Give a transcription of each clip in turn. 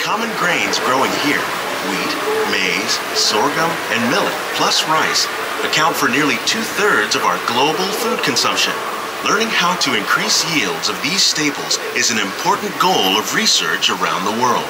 common grains growing here, wheat, maize, sorghum, and millet, plus rice, account for nearly 2/3 of our global food consumption. Learning how to increase yields of these staples is an important goal of research around the world.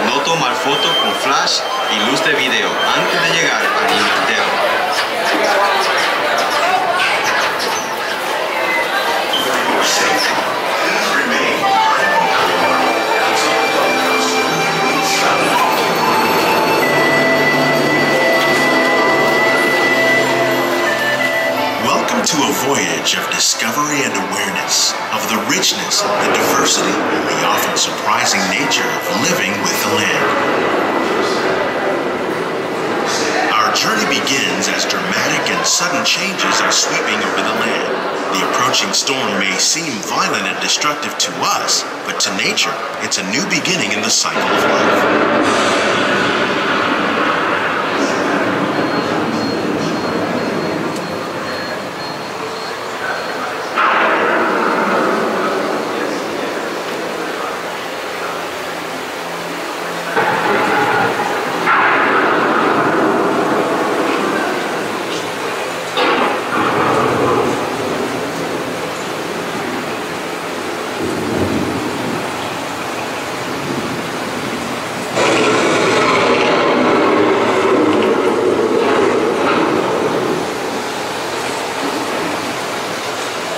No tomar foto con flash y luz de video antes de llegar al invernadero. Welcome to a voyage of discovery and awareness of the richness, the diversity, and the often surprising nature of living with the land. Our journey begins as dramatic and sudden changes are sweeping over the land. The approaching storm may seem violent and destructive to us, but to nature, it's a new beginning in the cycle of life.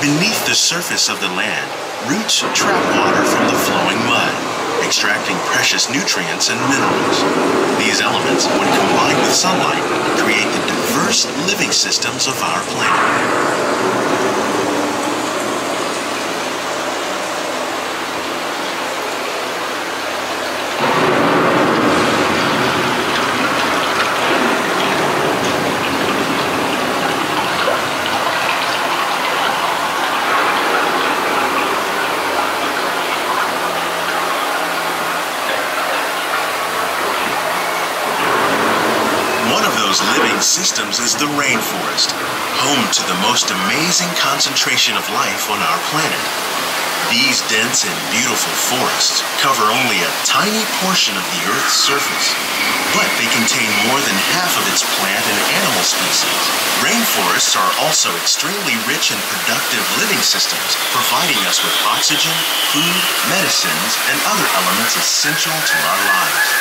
Beneath the surface of the land, roots trap water from the flowing mud, extracting precious nutrients and minerals. These elements, when combined with sunlight, create the diverse living systems of our planet. Those living systems is the rainforest, home to the most amazing concentration of life on our planet. These dense and beautiful forests cover only a tiny portion of the Earth's surface, but they contain more than half of its plant and animal species. Rainforests are also extremely rich and productive living systems, providing us with oxygen, food, medicines, and other elements essential to our lives.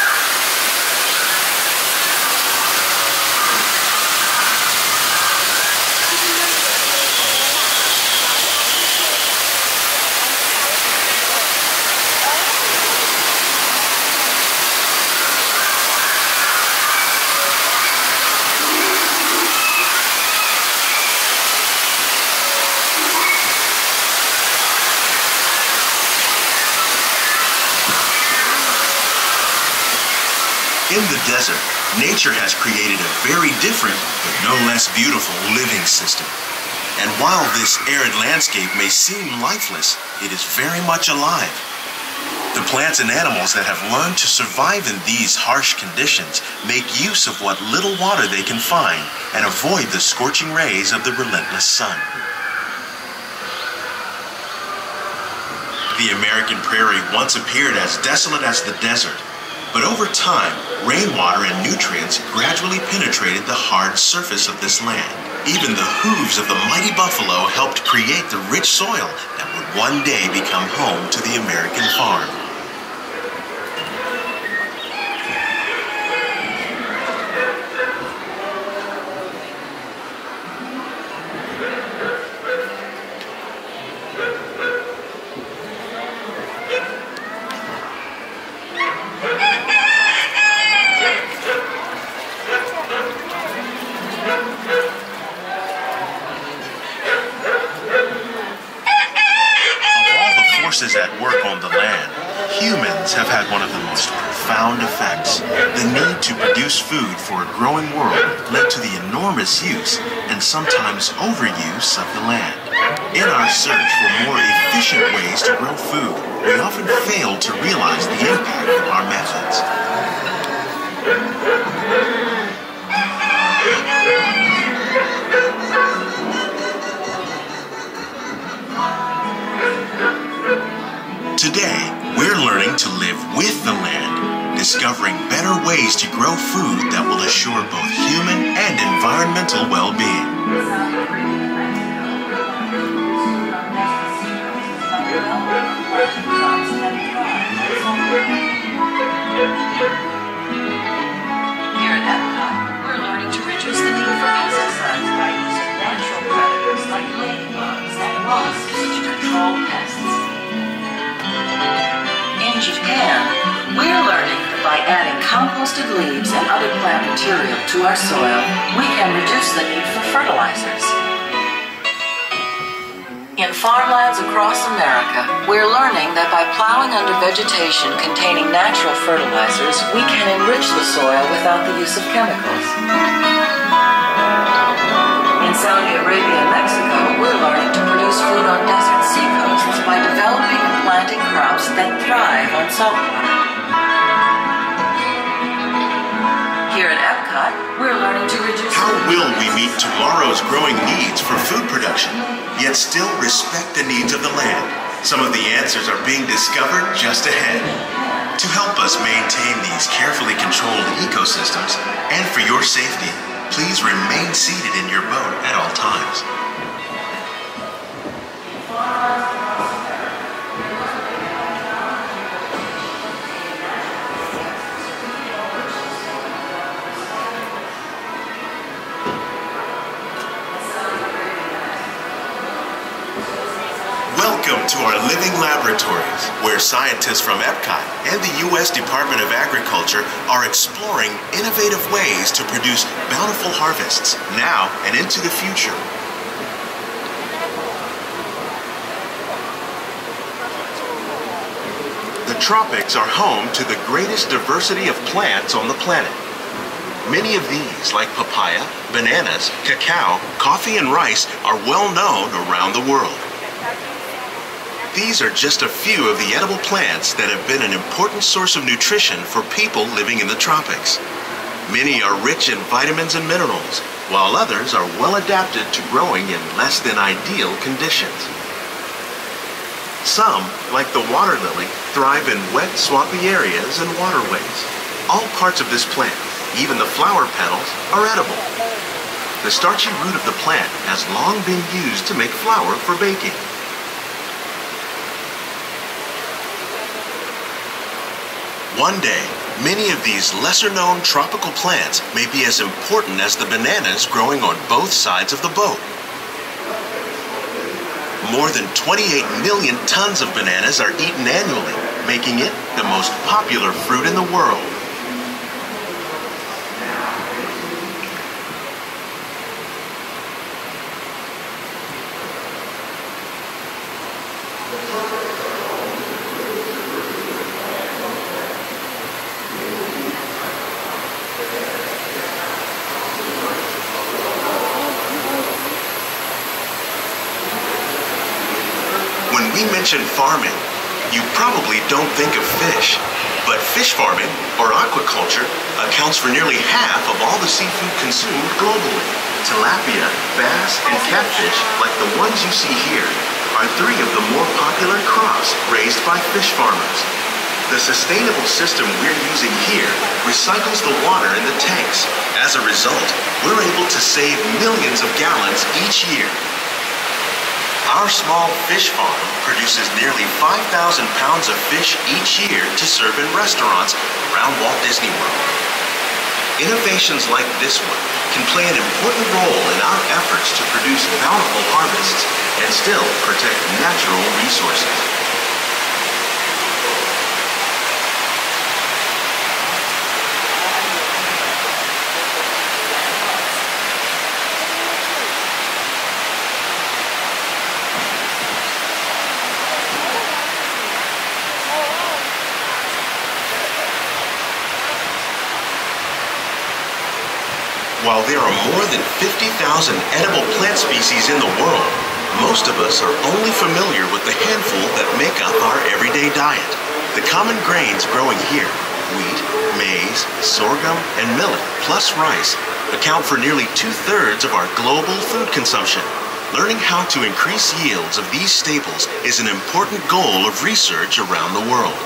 In the desert, nature has created a very different, but no less beautiful living system. And while this arid landscape may seem lifeless, it is very much alive. The plants and animals that have learned to survive in these harsh conditions make use of what little water they can find and avoid the scorching rays of the relentless sun. The American prairie once appeared as desolate as the desert. But over time, rainwater and nutrients gradually penetrated the hard surface of this land. Even the hooves of the mighty buffalo helped create the rich soil that would one day become home to the American farm. Forces at work on the land, humans have had one of the most profound effects. The need to produce food for a growing world led to the enormous use and sometimes overuse of the land. In our search for more efficient ways to grow food, we often fail to realize the impact of our methods. discovering better ways to grow food that will assure both human and environmental well-being. Here at Epcot, we're learning to reduce the need for pesticides by using natural predators like ladybugs and wasps to control pests. In Japan, we're learning that by adding composted leaves and other plant material to our soil, we can reduce the need for fertilizers. In farmlands across America, we're learning that by plowing under vegetation containing natural fertilizers, we can enrich the soil without the use of chemicals. In Saudi Arabia and Mexico, we're learning to produce food on desert seacoasts by developing and planting crops that thrive on saltwater. Here at Epcot, we're learning to reduce... How will we meet tomorrow's growing needs for food production, yet still respect the needs of the land? Some of the answers are being discovered just ahead. To help us maintain these carefully controlled ecosystems, and for your safety, please remain seated in your boat at all times. Welcome to our living laboratories, where scientists from Epcot and the U.S. Department of Agriculture are exploring innovative ways to produce bountiful harvests now and into the future. The tropics are home to the greatest diversity of plants on the planet. Many of these, like papaya, bananas, cacao, coffee, and rice, are well known around the world. These are just a few of the edible plants that have been an important source of nutrition for people living in the tropics. Many are rich in vitamins and minerals, while others are well adapted to growing in less than ideal conditions. Some, like the water lily, thrive in wet, swampy areas and waterways. All parts of this plant, even the flower petals, are edible. The starchy root of the plant has long been used to make flour for baking. One day, many of these lesser-known tropical plants may be as important as the bananas growing on both sides of the boat. More than 28 million tons of bananas are eaten annually, making it the most popular fruit in the world. When we mention farming, you probably don't think of fish, but fish farming, or aquaculture, accounts for nearly half of all the seafood consumed globally. Tilapia, bass, and catfish, like the ones you see here, are three of the more popular crops raised by fish farmers. The sustainable system we're using here recycles the water in the tanks. As a result, we're able to save millions of gallons each year. Our small fish farm produces nearly 5,000 pounds of fish each year to serve in restaurants around Walt Disney World. Innovations like this one can play an important role in our efforts to produce bountiful harvests and still protect natural resources. While there are more than 50,000 edible plant species in the world, most of us are only familiar with the handful that make up our everyday diet. The common grains growing here, wheat, maize, sorghum, and millet, plus rice, account for nearly 2/3 of our global food consumption. Learning how to increase yields of these staples is an important goal of research around the world.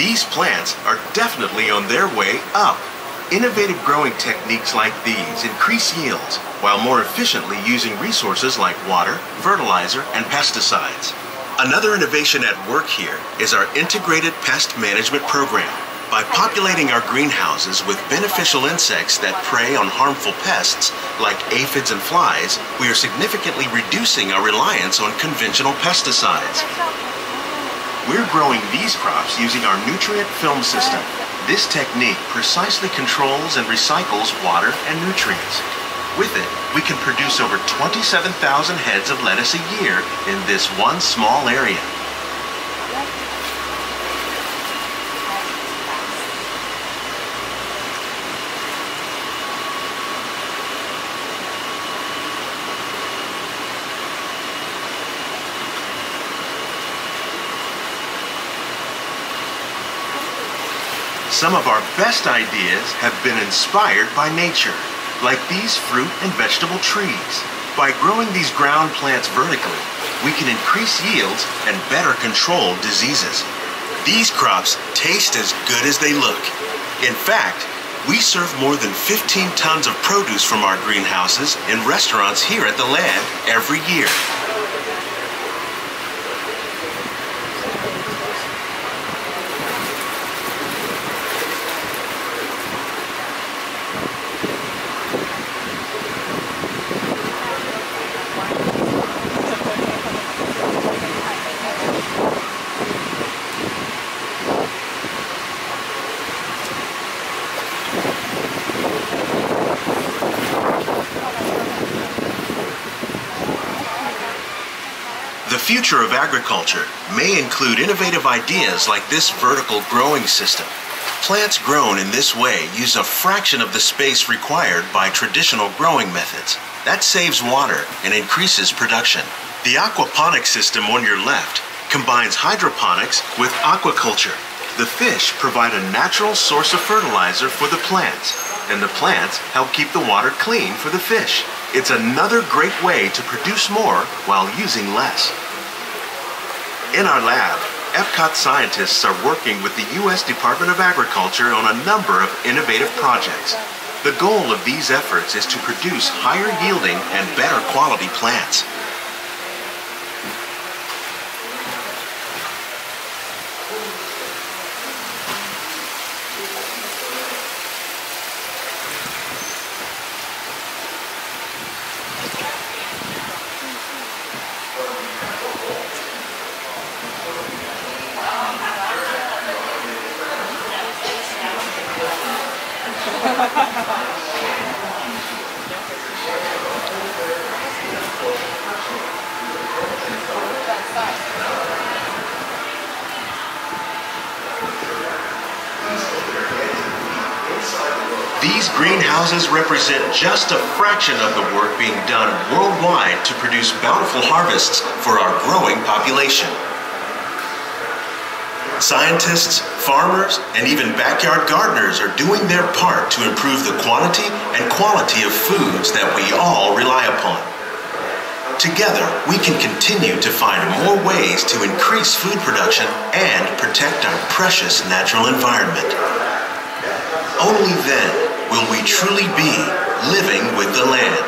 These plants are definitely on their way up. Innovative growing techniques like these increase yields while more efficiently using resources like water, fertilizer, and pesticides. Another innovation at work here is our integrated pest management program. By populating our greenhouses with beneficial insects that prey on harmful pests like aphids and flies, we are significantly reducing our reliance on conventional pesticides. We're growing these crops using our nutrient film system. This technique precisely controls and recycles water and nutrients. With it, we can produce over 27,000 heads of lettuce a year in this one small area. Some of our best ideas have been inspired by nature, like these fruit and vegetable trees. By growing these ground plants vertically, we can increase yields and better control diseases. These crops taste as good as they look. In fact, we serve more than 15 tons of produce from our greenhouses in restaurants here at the land every year. The future of agriculture may include innovative ideas like this vertical growing system. Plants grown in this way use a fraction of the space required by traditional growing methods. That saves water and increases production. The aquaponics system on your left combines hydroponics with aquaculture. The fish provide a natural source of fertilizer for the plants, and the plants help keep the water clean for the fish. It's another great way to produce more while using less. In our lab, Epcot scientists are working with the U.S. Department of Agriculture on a number of innovative projects. The goal of these efforts is to produce higher yielding and better quality plants. These greenhouses represent just a fraction of the work being done worldwide to produce bountiful harvests for our growing population. Scientists, farmers, and even backyard gardeners are doing their part to improve the quantity and quality of foods that we all rely upon. Together, we can continue to find more ways to increase food production and protect our precious natural environment. Only then will we truly be living with the land.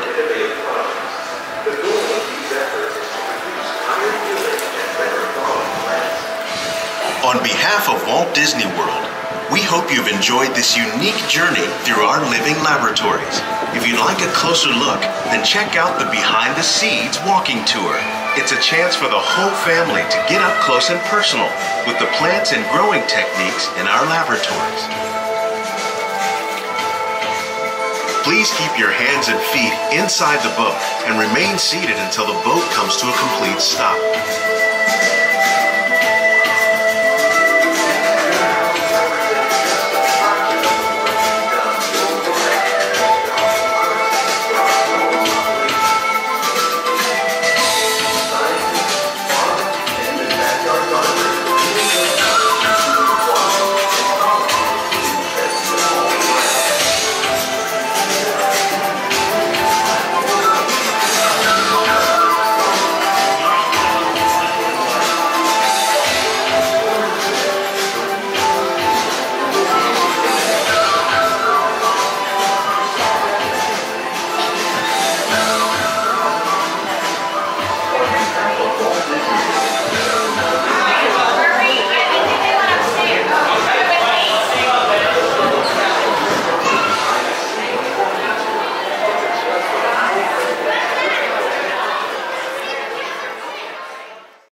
On behalf of Walt Disney World, we hope you've enjoyed this unique journey through our living laboratories. If you'd like a closer look, then check out the Behind the Seeds walking tour. It's a chance for the whole family to get up close and personal with the plants and growing techniques in our laboratories. Please keep your hands and feet inside the boat and remain seated until the boat comes to a complete stop.